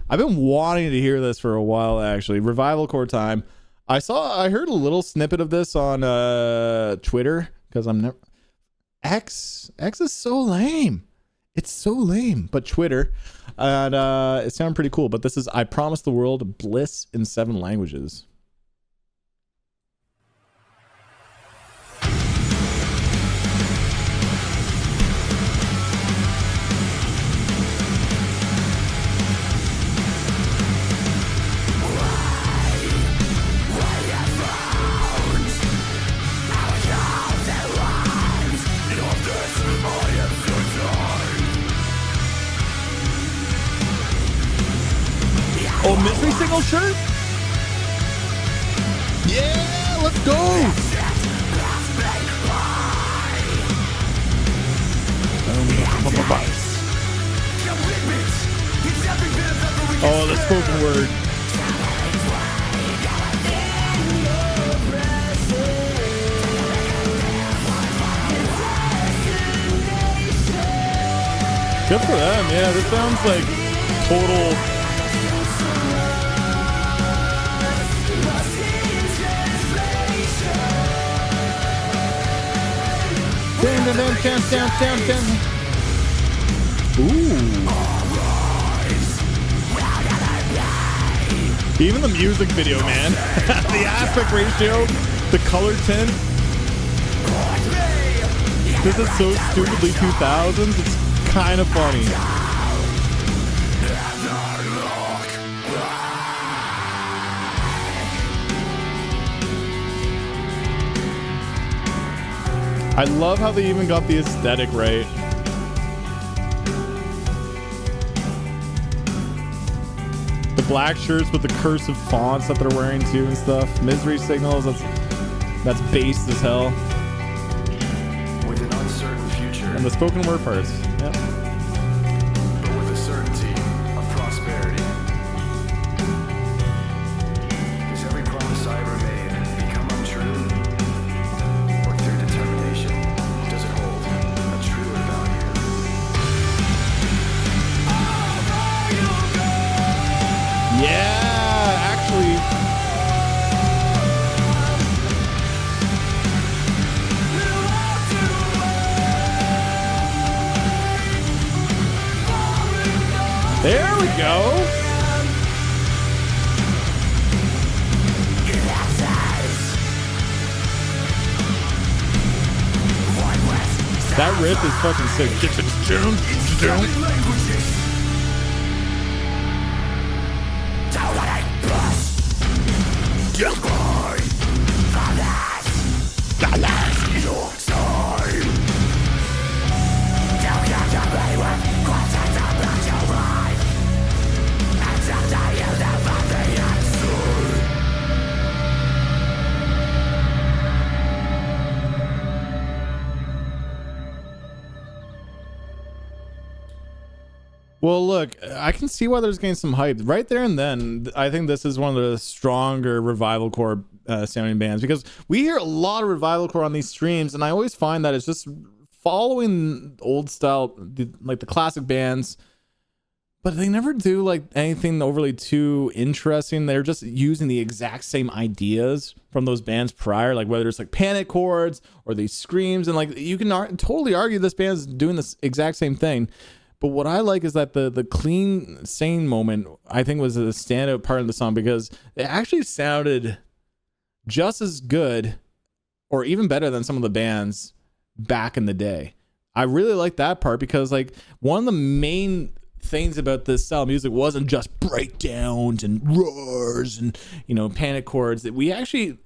I've been wanting to hear this for a while, actually. Revival Core time. I heard a little snippet of this on Twitter, because I'm never... X is so lame. It's so lame. But Twitter, and it sounded pretty cool. But this is I Promise the World Bliss in 7 languages. Oh, mystery signal shirt? Yeah, let's go. Oh, the spoken word. Good for them. Yeah, this sounds like total... Down. Ooh. Even the music video, man. The aspect ratio, the color tint. This is so stupidly 2000s. It's kind of funny. I love how they even got the aesthetic right. The black shirts with the cursive fonts that they're wearing too and stuff. Misery signals, that's based as hell. With an uncertain future. And the spoken word parts. Yep. But with the certainty of prosperity. Does every promise I ever made become untrue? Yeah, actually. There we go. That riff is fucking sick. Well, look, I can see why there's getting some hype right there and then. I think this is one of the stronger revival core sounding bands, because we hear a lot of revival core on these streams, and I always find that it's just following old style, like the classic bands, but they never do like anything overly too interesting. They're just using the exact same ideas from those bands prior, like whether it's like panic chords or these screams, and like you can totally argue this band's doing this exact same thing. But what I like is that the clean, sane moment, I think, was a standout part of the song, because it actually sounded just as good or even better than some of the bands back in the day. I really like that part, because like one of the main things about this style of music wasn't just breakdowns and roars and, you know, panic chords. That we actually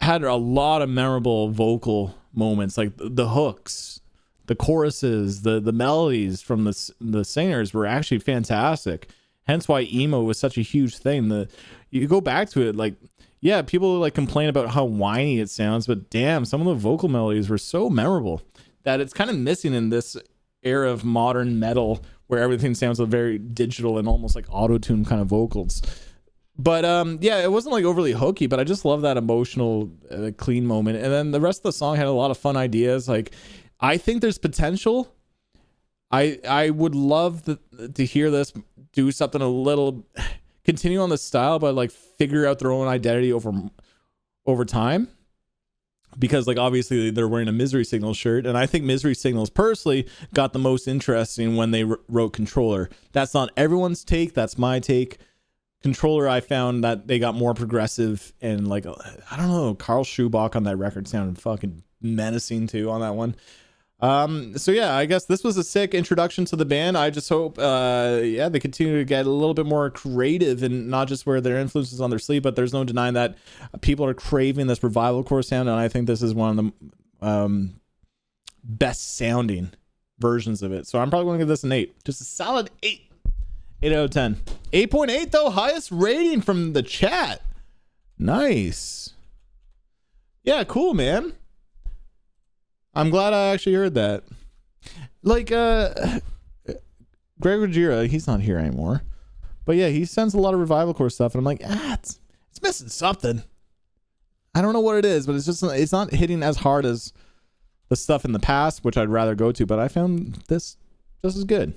had a lot of memorable vocal moments, like the hooks, the choruses, the melodies from the singers were actually fantastic. Hence why emo was such a huge thing. You go back to it, like, yeah, people like complain about how whiny it sounds, but damn, some of the vocal melodies were so memorable that it's kind of missing in this era of modern metal where everything sounds very digital and almost like auto-tune kind of vocals. But yeah, it wasn't like overly hokey, but I just love that emotional clean moment. And then the rest of the song had a lot of fun ideas. Like, I think there's potential I would love to hear this do something a little, continue on the style, but like figure out their own identity over time. Because like obviously they're wearing a Misery Signals shirt, and I think Misery Signals personally got the most interesting when they wrote Controller. That's not everyone's take. That's my take. Controller, I found that they got more progressive, and like I don't know, Carl Schubach on that record sounded fucking menacing too on that one. So yeah, I guess this was a sick introduction to the band. I just hope they continue to get a little bit more creative and not just wear their influences on their sleeve, but there's no denying that people are craving this revival core sound, and I think this is one of the best sounding versions of it. So I'm probably going to give this an 8. Just a solid 8 out of 10. 8.8 though, highest rating from the chat. Nice. Yeah, cool, man. I'm glad I actually heard that. Like, Greg Ruggiero, he's not here anymore. But yeah, he sends a lot of revival core stuff, and I'm like, it's missing something. I don't know what it is, but it's not hitting as hard as the stuff in the past, which I'd rather go to, but I found this just as good.